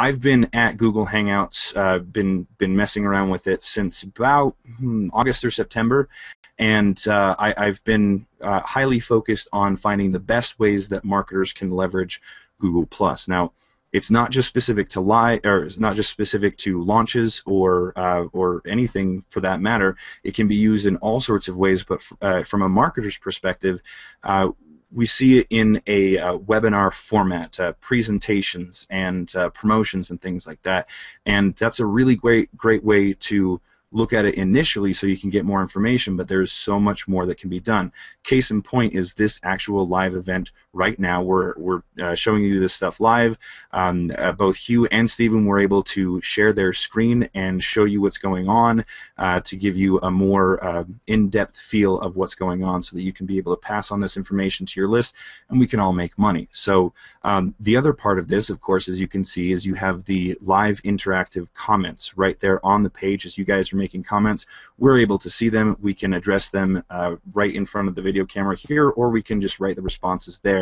I've been at Google Hangouts, been messing around with it since about August or September, and I've been highly focused on finding the best ways that marketers can leverage Google+. Now, it's not just specific to it's not just specific to launches or anything for that matter. It can be used in all sorts of ways, but from a marketer's perspective, we see it in a webinar format, presentations and promotions and things like that. And that's a really great way to look at it initially so you can get more information, but there's so much more that can be done. Case in point is this actual live event right now. We're showing you this stuff live. Both Hugh and Stephen were able to share their screen and show you what's going on to give you a more in-depth feel of what's going on so that you can be able to pass on this information to your list and we can all make money. So the other part of this, of course, as you can see, is you have the live interactive comments right there on the page. As you guys are making comments, we're able to see them. We can address them right in front of the video camera here, or we can just write the responses there.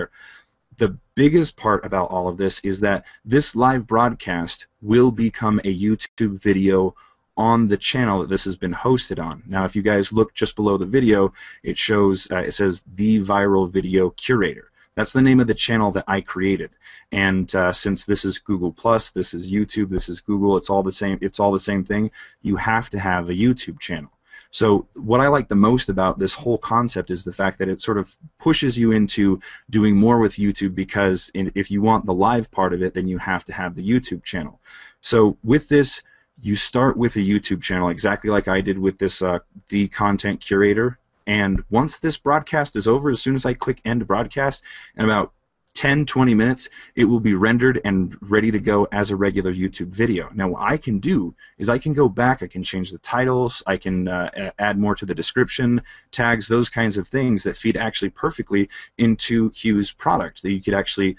The biggest part about all of this is that this live broadcast will become a YouTube video on the channel that this has been hosted on. Now, if you guys look just below the video, it shows it says The Viral Video Curator. That's the name of the channel that I created. And since this is Google+, this is YouTube, this is Google, it's all the same. It's all the same thing. You have to have a YouTube channel. So what I like the most about this whole concept is the fact that it sort of pushes you into doing more with YouTube, because if you want the live part of it, then you have to have the YouTube channel. So with this, you start with a YouTube channel exactly like I did with this The Content Curator. And once this broadcast is over, as soon as I click End Broadcast, in about 10-20 minutes, it will be rendered and ready to go as a regular YouTube video. Now, what I can do is I can go back, I can change the titles, I can add more to the description, tags, those kinds of things that feed actually perfectly into Hugh's product, that you could actually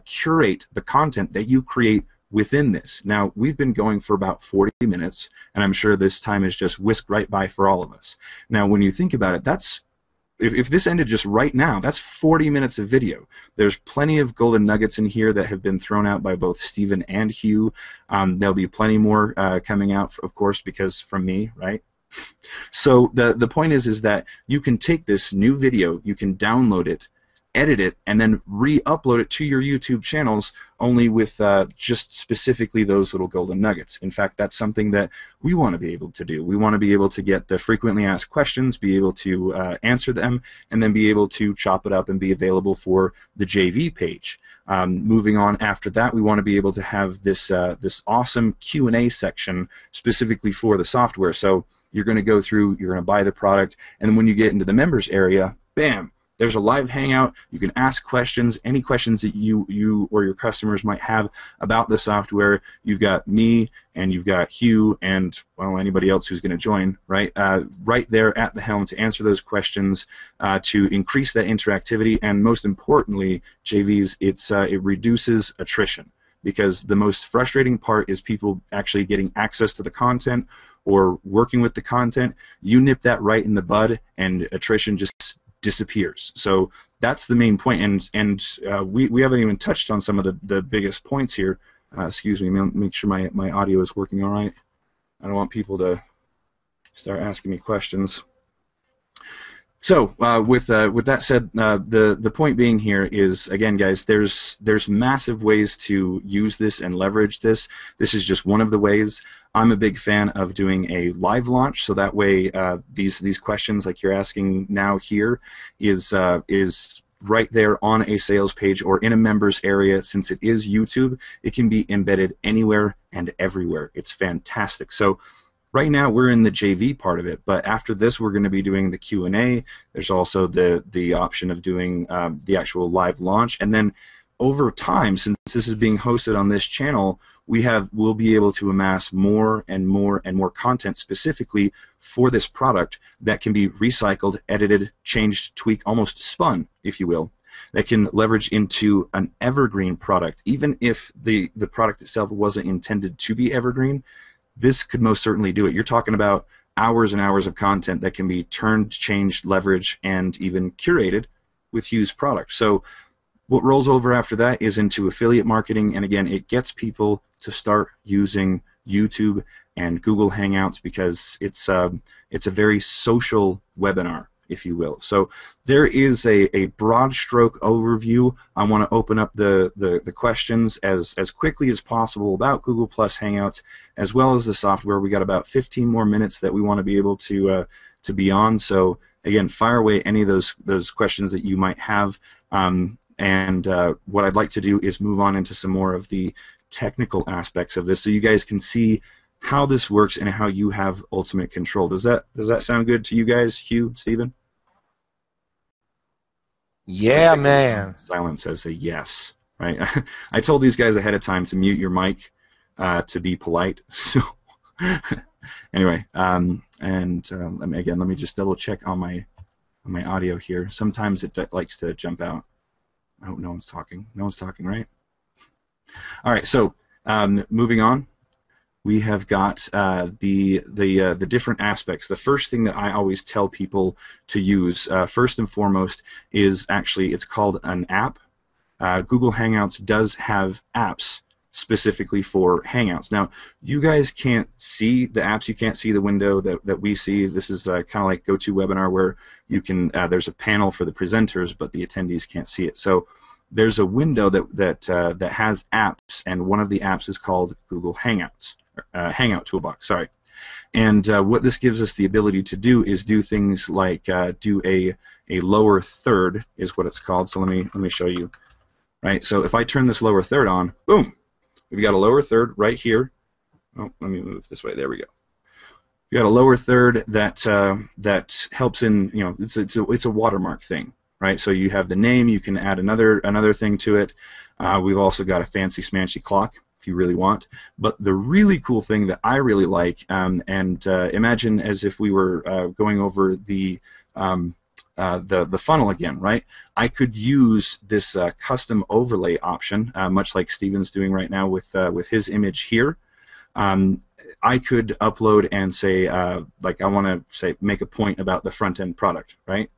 curate the content that you create within this. Now, we've been going for about 40 minutes, and I'm sure this time is just whisked right by for all of us. Now, when you think about it, that's if this ended just right now, that's 40 minutes of video. There's plenty of golden nuggets in here that have been thrown out by both Stephen and Hugh. There'll be plenty more coming out, of course, because from me, right? So the point is that you can take this new video, you can download it, edit it, and then re-upload it to your YouTube channels, only with just specifically those little golden nuggets. In fact, that's something that we want to be able to do. We want to be able to get the frequently asked questions, be able to answer them, and then be able to chop it up and be available for the JV page. Moving on after that, we want to be able to have this this awesome Q&A section specifically for the software. So you're going to go through, you're going to buy the product, and then when you get into the members area, bam! There's a live hangout. You can ask questions, any questions that you or your customers might have about the software. You've got me, and you've got Hugh, and well, anybody else who's going to join, right? Right there at the helm to answer those questions, to increase that interactivity, and most importantly, JVs, it reduces attrition. Because the most frustrating part is people actually getting access to the content or working with the content. You nip that right in the bud, and attrition just disappears. So that's the main point, and we haven't even touched on some of the biggest points here. Excuse me, make sure my audio is working all right. I don't want people to start asking me questions. So with that said, the point being here is, again, guys, there's massive ways to use this and leverage this. This is just one of the ways. I'm a big fan of doing a live launch, so that way these questions like you're asking now here is right there on a sales page or in a members area. Since it is YouTube, it can be embedded anywhere and everywhere. It's fantastic. So right now we're in the JV part of it, but after this we're going to be doing the Q&A. There's also the option of doing the actual live launch, and then over time, since this is being hosted on this channel, we'll be able to amass more and more and more content specifically for this product that can be recycled, edited, changed, tweaked, almost spun, if you will, that can leverage into an evergreen product. Even if the product itself wasn't intended to be evergreen, this could most certainly do it. You're talking about hours and hours of content that can be turned, changed, leveraged, and even curated with Hugh's product. So What rolls over after that is into affiliate marketing, and again, it gets people to start using YouTube and Google Hangouts because it's a very social webinar, if you will. So there is a broad stroke overview. I want to open up the questions as quickly as possible about Google Plus Hangouts, as well as the software. We got about 15 more minutes that we want to be able to be on. So again, fire away any of those questions that you might have. And what I'd like to do is move on into some more of the technical aspects of this, so you guys can see how this works and how you have ultimate control. Does that sound good to you guys, Hugh, Stephen? Yeah, man. Silence says a yes, right? I told these guys ahead of time to mute your mic to be polite. So anyway, again, let me just double check on my audio here. Sometimes it likes to jump out. Oh, no one's talking. No one's talking, right? All right. So moving on. We have got the different aspects. The first thing that I always tell people to use, first and foremost, is actually, it's called an app. Google Hangouts does have apps specifically for Hangouts. Now, you guys can't see the apps. You can't see the window that we see. This is kind of like GoToWebinar, where you can. There's a panel for the presenters, but the attendees can't see it. So there's a window that has apps, and one of the apps is called Google Hangouts. Hangout Toolbox, sorry. And what this gives us the ability to do is do things like do a lower third is what it's called. So let me show you. Right. So if I turn this lower third on, boom, we've got a lower third right here. Oh, let me move this way. There we go. We got a lower third that helps in, you know, it's a watermark thing, right? So you have the name. You can add another thing to it. We've also got a fancy smancy clock, if you really want. But the really cool thing that I really like, imagine as if we were going over the funnel again, right? I could use this custom overlay option, much like Steven's doing right now with his image here. I could upload and say, like I want to say, make a point about the front end product, right?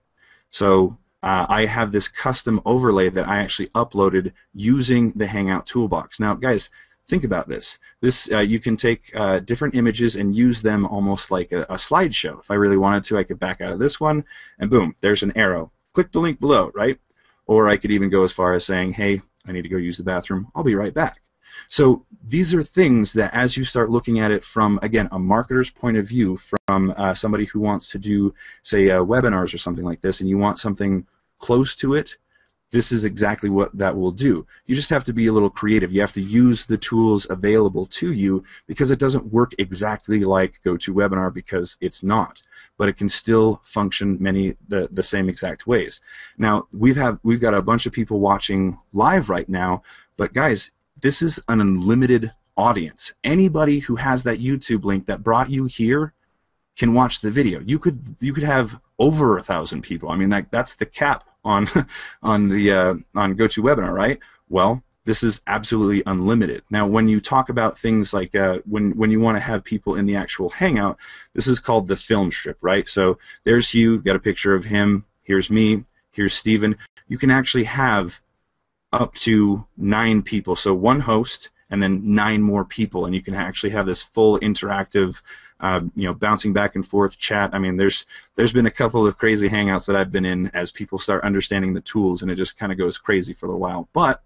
So I have this custom overlay that I actually uploaded using the Hangout Toolbox. Now, guys, think about this. You can take different images and use them almost like a slideshow. If I really wanted to, I could back out of this one, and boom, there's an arrow. Click the link below, right? Or I could even go as far as saying, hey, I need to go use the bathroom. I'll be right back. So these are things that, as you start looking at it from, again, a marketer's point of view, from somebody who wants to do, say, webinars or something like this, and you want something close to it, this is exactly what that will do. You just have to be a little creative. You have to use the tools available to you, because it doesn't work exactly like GoToWebinar, because it's not. But it can still function the same exact ways. Now, we've got a bunch of people watching live right now, but guys, this is an unlimited audience. Anybody who has that YouTube link that brought you here can watch the video. You could have over 1,000 people. I mean, that's the cap on GoToWebinar, right? Well, this is absolutely unlimited. Now, when you talk about things like when you want to have people in the actual Hangout, this is called the film strip, right? So there's Hugh, got a picture of him. Here's me. Here's Steven. You can actually have up to 9 people, so one host and then 9 more people, and you can actually have this full interactive, bouncing back and forth chat. I mean, there's been a couple of crazy Hangouts that I've been in as people start understanding the tools, and it just kind of goes crazy for a while. But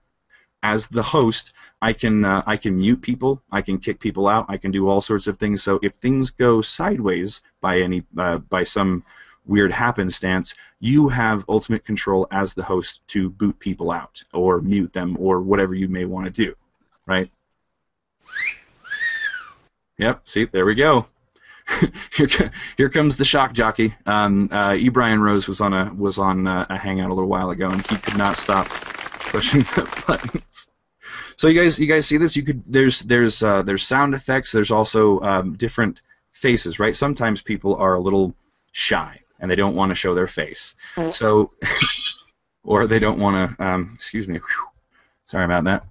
as the host, I can mute people, I can kick people out, I can do all sorts of things. So if things go sideways by some weird happenstance, you have ultimate control as the host to boot people out or mute them or whatever you may want to do, right? Yep, see, there we go. Here comes the shock jockey. E. Brian Rose was on a Hangout a little while ago, and he could not stop pushing the buttons. So you guys see this? There's sound effects. There's also different faces, right? Sometimes people are a little shy and they don't want to show their face, so or they don't want to. Excuse me. Sorry about that.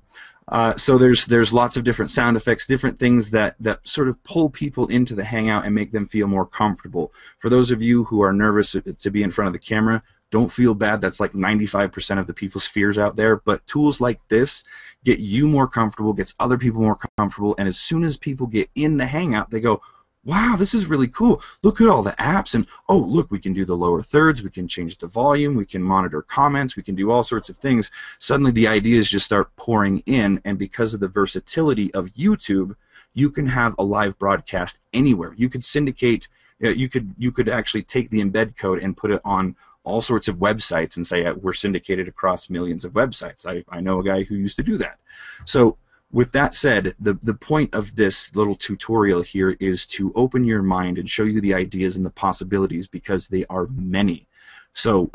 So there's lots of different sound effects, different things that sort of pull people into the Hangout and make them feel more comfortable. For those of you who are nervous to be in front of the camera, Don't feel bad. That's like 95% of the people's fears out there. But tools like this get you more comfortable, gets other people more comfortable, and as soon as people get in the Hangout, they go, wow, this is really cool. Look at all the apps, and oh, look, we can do the lower thirds, we can change the volume, we can monitor comments, we can do all sorts of things. Suddenly the ideas just start pouring in, and because of the versatility of YouTube, you can have a live broadcast anywhere. You could syndicate, you could actually take the embed code and put it on all sorts of websites and say we're syndicated across millions of websites. I know a guy who used to do that. So with that said, the point of this little tutorial here is to open your mind and show you the ideas and the possibilities, because they are many. So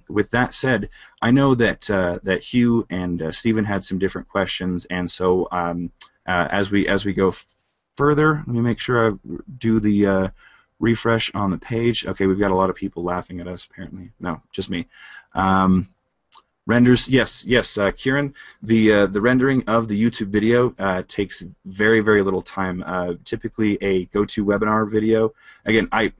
with that said, I know that that Hugh and Stephen had some different questions, and so as we go further, let me make sure I do the refresh on the page. Okay, we've got a lot of people laughing at us apparently. No, just me. Renders, yes, Kieran. The rendering of the YouTube video takes very, very little time. Typically, a GoToWebinar video. Again, I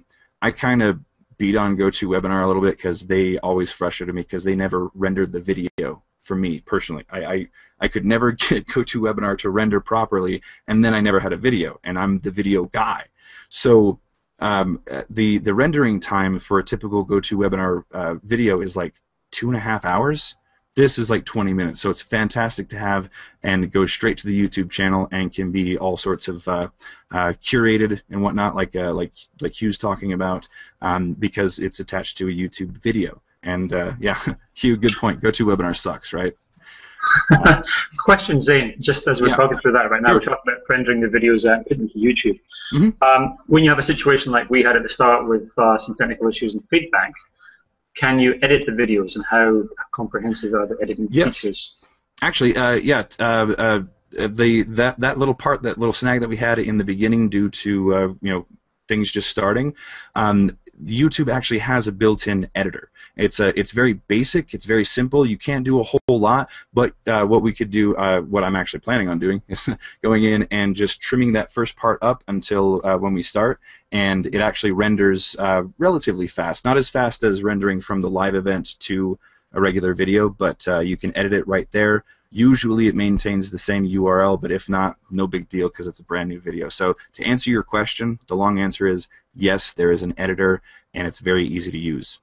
kind of beat on GoToWebinar a little bit because they always frustrated me because they never rendered the video for me personally. I could never get GoToWebinar to render properly, and then I never had a video, and I'm the video guy. So the rendering time for a typical GoToWebinar video is like 2.5 hours. This is like 20 minutes, so it's fantastic to have, and it goes straight to the YouTube channel and can be all sorts of curated and whatnot, like Hugh's talking about, because it's attached to a YouTube video. And yeah, Hugh, good point. GoToWebinar sucks, right? Question, Zane, just as we're talking through that right now, we're talking about rendering the videos and putting them to YouTube. When you have a situation like we had at the start with some technical issues and feedback, can you edit the videos, and how comprehensive are the editing features? Actually, yeah. That little part, that little snag that we had in the beginning, due to things just starting, YouTube actually has a built-in editor. It's very basic. It's very simple. You can't do a whole lot, but what we could do, what I'm actually planning on doing, is going in and just trimming that first part up until when we start, and it actually renders relatively fast. Not as fast as rendering from the live event to a regular video, but you can edit it right there. Usually it maintains the same URL, but if not, no big deal because it's a brand new video. So to answer your question, the long answer is yes, there is an editor, and it's very easy to use.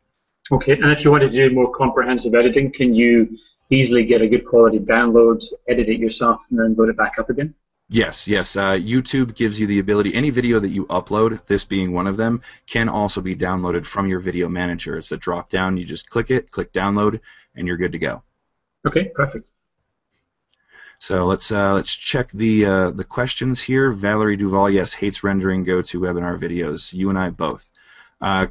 Okay, and if you want to do more comprehensive editing, can you easily get a good quality download, edit it yourself, and then load it back up again? Yes. YouTube gives you the ability, any video that you upload, this being one of them, can also be downloaded from your video manager. It's a drop down, you just click it, click download, and you're good to go. Okay, perfect. So let's check the questions here. Valerie Duval, yes, hates rendering GoToWebinar videos. You and I both.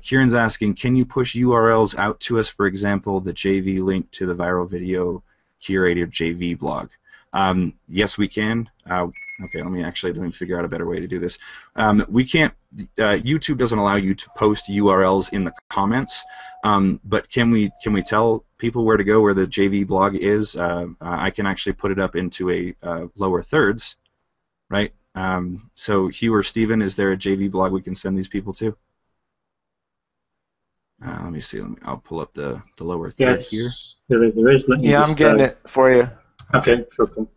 Kieran's asking, can you push URLs out to us? For example, the JV link to the viral video curator JV blog. Yes, we can. Okay, let me figure out a better way to do this. We can't. YouTube doesn't allow you to post URLs in the comments, but can we tell people where to go, where the JV blog is? I can actually put it up into a lower thirds, right? So Hugh or Stephen, is there a JV blog we can send these people to? Let me see. I'll pull up the lower third here. There is. Yeah, I'm getting it for you. Okay, cool.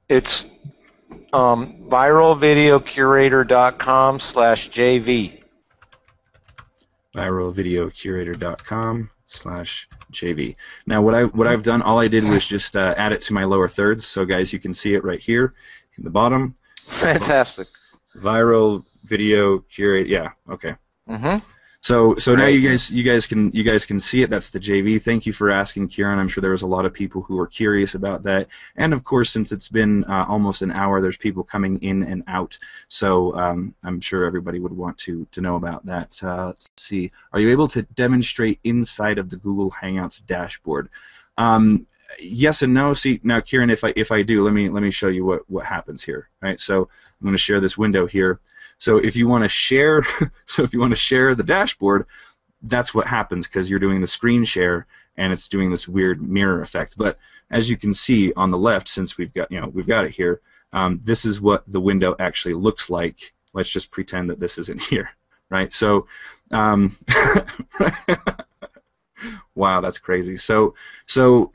It's viralvideocurator.com/JV. viralvideocurator.com/JV. Now, what I've done, all I did was just add it to my lower thirds. So, guys, you can see it right here in the bottom. Fantastic. Viral video curator. Yeah. Okay. Mm-hmm. So now you guys can see it. That's the JV. Thank you for asking, Kieran. I'm sure there was a lot of people who were curious about that. And of course, since it's been almost an hour, there's people coming in and out. So I'm sure everybody would want to know about that. Let's see. Are you able to demonstrate inside of the Google Hangouts dashboard? Yes and no. See, now, Kieran, if I do, let me show you what happens here. Right. So I'm going to share this window here. So if you want to share, the dashboard, that's what happens, because you're doing the screen share and it's doing this weird mirror effect. But as you can see on the left, since we've got it here, this is what the window actually looks like. Let's just pretend that this isn't here, right? So, wow, that's crazy. So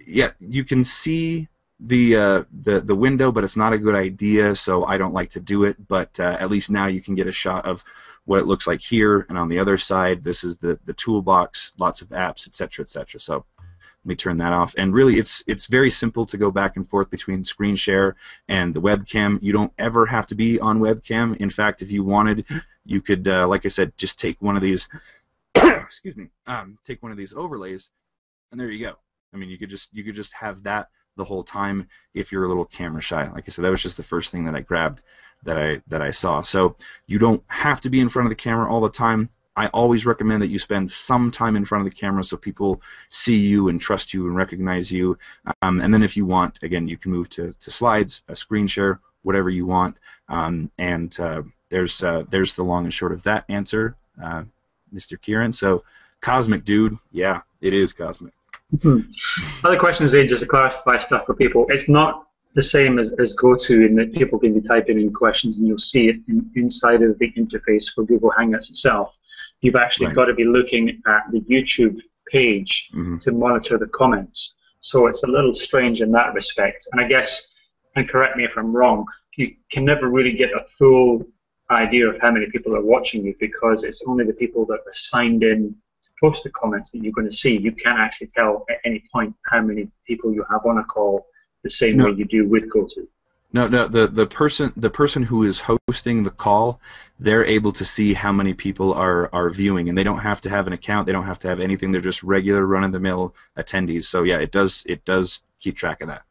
yeah, you can see the window, but it's not a good idea, so I don't like to do it. But at least now you can get a shot of what it looks like here, and on the other side, this is the toolbox, lots of apps, etc., etc. So let me turn that off. And really, it's very simple to go back and forth between screen share and the webcam. You don't ever have to be on webcam. In fact, if you wanted, you could, like I said, just take one of these. Excuse me. Take one of these overlays, and there you go. I mean, you could just have that the whole time if you're a little camera shy. Like I said, that was just the first thing that I grabbed that I saw. So you don't have to be in front of the camera all the time. I always recommend that you spend some time in front of the camera so people see you and trust you and recognize you. And then if you want, again, you can move to slides, a screen share, whatever you want. There's the long and short of that answer, Mr. Kieran. So cosmic, dude. Yeah, it is cosmic. Other questions, just to clarify stuff for people. It's not the same as GoTo in that people can be typing in questions and you'll see it inside of the interface for Google Hangouts itself. You've actually got to be looking at the YouTube page to monitor the comments. So it's a little strange in that respect. And I guess, and correct me if I'm wrong, you can never really get a full idea of how many people are watching you because it's only the people that are signed in to post the comments that you're going to see. You can't actually tell at any point how many people you have on a call the same way you do with GoTo. No, the person who is hosting the call, they're able to see how many people are viewing, and they don't have to have an account, they don't have to have anything, they're just regular run-of-the-mill attendees. So yeah, it does keep track of that.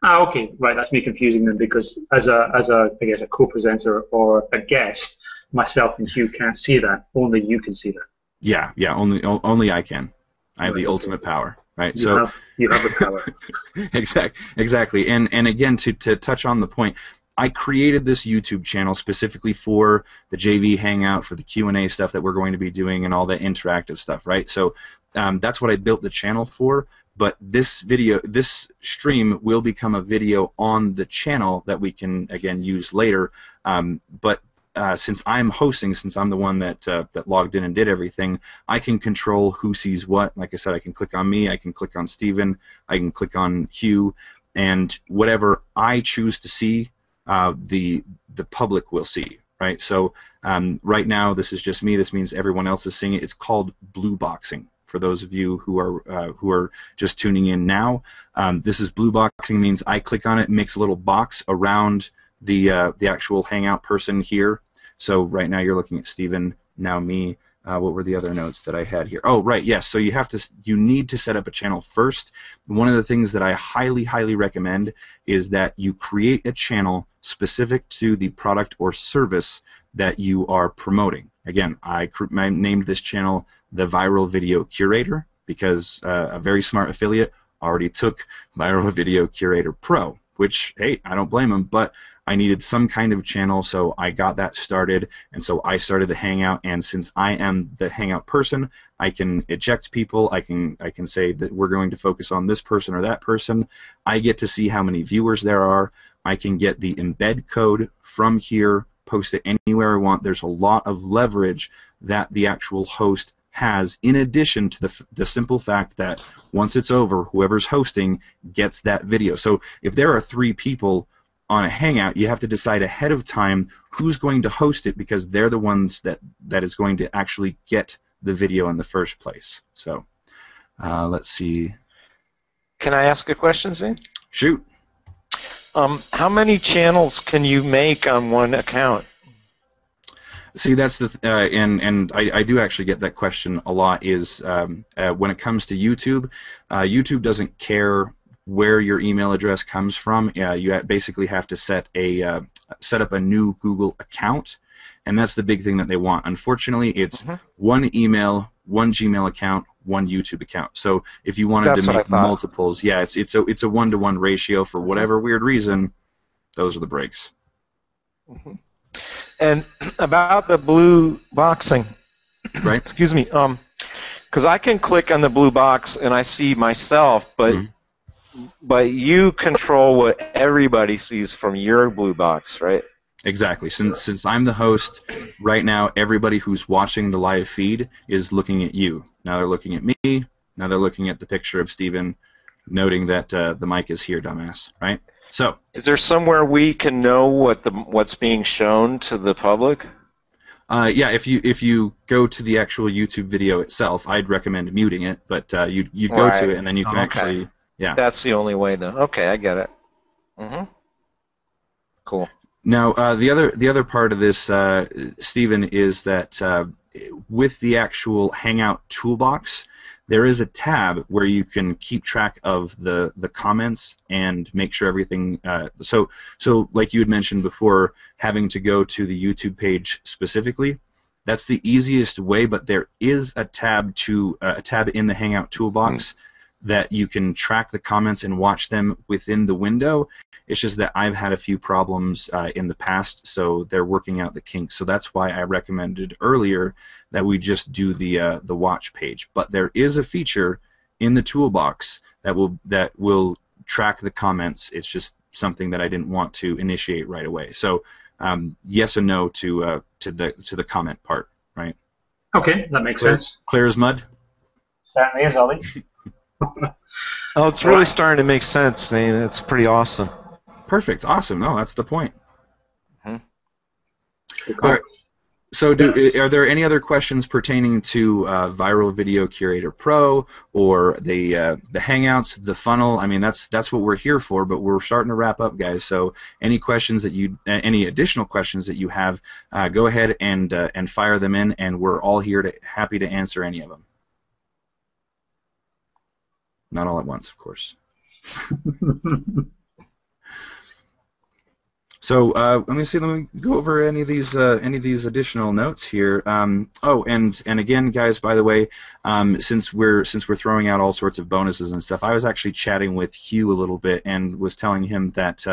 Ah, okay, right. That's me confusing them because as I guess a co-presenter or a guest, myself and Hugh can't see that. Only you can see that. Yeah. Only I can. I have the ultimate power, right? You have the power. Exactly. And again, to touch on the point, I created this YouTube channel specifically for the JV Hangout, for the Q&A stuff that we're going to be doing, and all the interactive stuff, right? So that's what I built the channel for. But this stream will become a video on the channel that we can, again, use later. But since I'm hosting, since I'm the one that logged in and did everything, I can control who sees what. Like I said, I can click on me, I can click on Steven, I can click on Hugh, and whatever I choose to see, the public will see. Right? So right now, this is just me. This means everyone else is seeing it. It's called blue boxing. For those of you who are just tuning in now, this is blue boxing. Means I click on it, it makes a little box around the actual Hangout person here. So right now you're looking at Steven, now me. What were the other notes that I had here? Oh, right, yes. So you need to set up a channel first. One of the things that I highly recommend is that you create a channel specific to the product or service that you are promoting. Again, I named this channel the Viral Video Curator because a very smart affiliate already took Viral Video Curator Pro, which, hey, I don't blame them, but I needed some kind of channel, so I got that started, and so I started the Hangout, and since I am the Hangout person, I can eject people, I can say that we're going to focus on this person or that person. I get to see how many viewers there are. I can get the embed code from here, post it anywhere I want. There's a lot of leverage that the actual host has, in addition to the simple fact that once it's over, whoever's hosting gets that video. So if there are 3 people on a Hangout, you have to decide ahead of time who's going to host it because they're the ones that is going to actually get the video in the first place. So let's see. Can I ask a question, Zane? Shoot. How many channels can you make on one account? See, that's the and I do actually get that question a lot. Is when it comes to YouTube, YouTube doesn't care where your email address comes from. You basically have to set up a new Google account, and that's the big thing that they want. Unfortunately, it's one email, one Gmail account, one YouTube account. So if you wanted to make multiples, yeah, it's a 1-to-1 ratio. For whatever weird reason, those are the breaks. And about the blue boxing, right? Excuse me, because I can click on the blue box and I see myself, but you control what everybody sees from your blue box, right? Exactly. Since I'm the host right now, everybody who's watching the live feed is looking at you. Now they're looking at me. Now they're looking at the picture of Steven, noting that the mic is here, dumbass. Right? So, is there somewhere we can know what's being shown to the public? Yeah, if you go to the actual YouTube video itself, I'd recommend muting it, but you'd go to it and then you can actually, yeah. That's the only way, though. Okay, I get it. Mm-hmm. Cool. Now, the other part of this, Stephen, is that with the actual Hangout toolbox, there is a tab where you can keep track of the comments and make sure everything. So like you had mentioned before, having to go to the YouTube page specifically, that's the easiest way. But there is a tab in the Hangout toolbox that you can track the comments and watch them within the window. It's just that I've had a few problems in the past, so they're working out the kinks. So that's why I recommended earlier that we just do the watch page. But there is a feature in the toolbox that will track the comments. It's just something that I didn't want to initiate right away. So yes and no to the comment part, right? Okay, that makes sense. Clear as mud. Certainly is, Ollie. Oh, it's really starting to make sense. I mean, it's pretty awesome. Perfect. Awesome. No, that's the point. Mm-hmm. All right. So, are there any other questions pertaining to Viral Video Curator Pro or the Hangouts, the funnel? I mean, that's what we're here for. But we're starting to wrap up, guys. So, any additional questions that you have, go ahead and fire them in, and we're all here happy to answer any of them. Not all at once, of course. So let me go over any of these additional notes here. Oh, and again, guys, by the way, since we're throwing out all sorts of bonuses and stuff, I was actually chatting with Hugh a little bit and was telling him that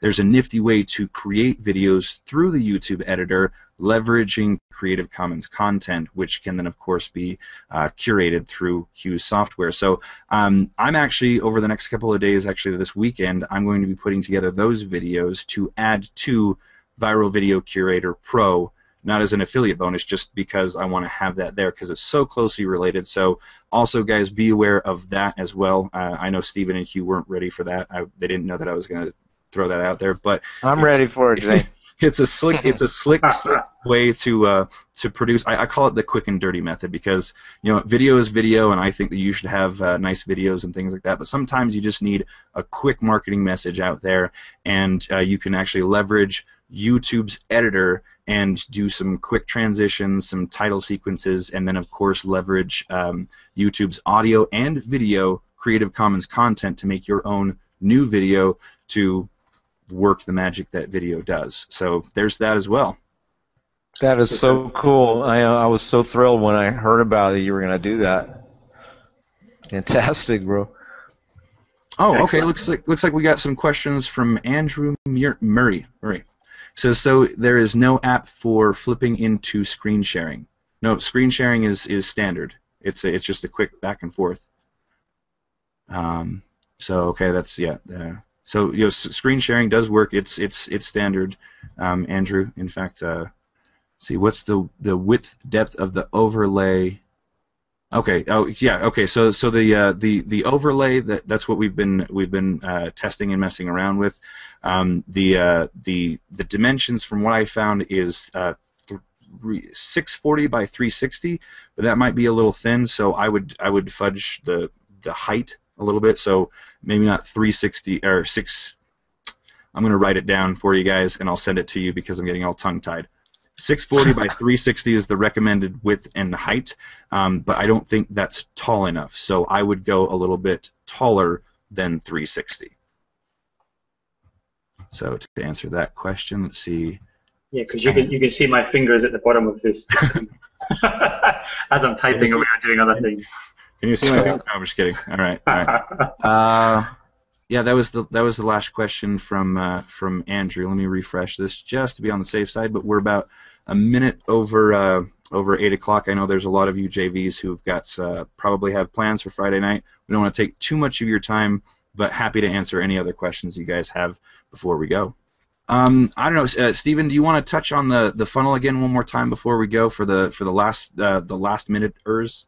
there's a nifty way to create videos through the YouTube editor, leveraging Creative Commons content, which can then, of course, be curated through Hugh's software. So I'm actually, over the next couple of days, actually this weekend, I'm going to be putting together those videos to add to Viral Video Curator Pro, not as an affiliate bonus, just because I want to have that there because it's so closely related. So also, guys, be aware of that as well. I know Stephen and Hugh weren't ready for that. They didn't know that I was going to throw that out there, but I'm ready for it, Jay. It's a slick way to produce. I call it the quick and dirty method because video is video, and I think that you should have nice videos and things like that. But sometimes you just need a quick marketing message out there, and you can actually leverage YouTube's editor and do some quick transitions, some title sequences, and then of course leverage YouTube's audio and video Creative Commons content to make your own new video to work the magic that video does. So there's that as well. That is so cool. I was so thrilled when I heard about it. You were going to do that. Fantastic, bro. Oh, okay. Looks like we got some questions from Andrew Murray. Says, so there is no app for flipping into screen sharing. No, screen sharing is standard. It's just a quick back and forth. So okay, that's So screen sharing does work. It's standard, Andrew. In fact, see what's the width depth of the overlay. Okay. Oh yeah. Okay. So the overlay that's what we've been testing and messing around with. The dimensions from what I found is 640 by 360, but that might be a little thin. So I would fudge the height a little bit, so maybe not 360 or 6. I'm going to write it down for you guys, and I'll send it to you because I'm getting all tongue-tied. 640 by 360 is the recommended width and height, but I don't think that's tall enough, so I would go a little bit taller than 360. So to answer that question, let's see. Yeah, because you can see my fingers at the bottom of this as I'm typing away or doing other things. Can you see my finger? No, I'm just kidding. All right. Yeah, that was the last question from Andrew. Let me refresh this just to be on the safe side. But we're about a minute over 8 o'clock. I know there's a lot of you JVs who've got probably have plans for Friday night. We don't want to take too much of your time, but happy to answer any other questions you guys have before we go. I don't know, Stephen. Do you want to touch on the funnel again one more time before we go for the last minute-ers?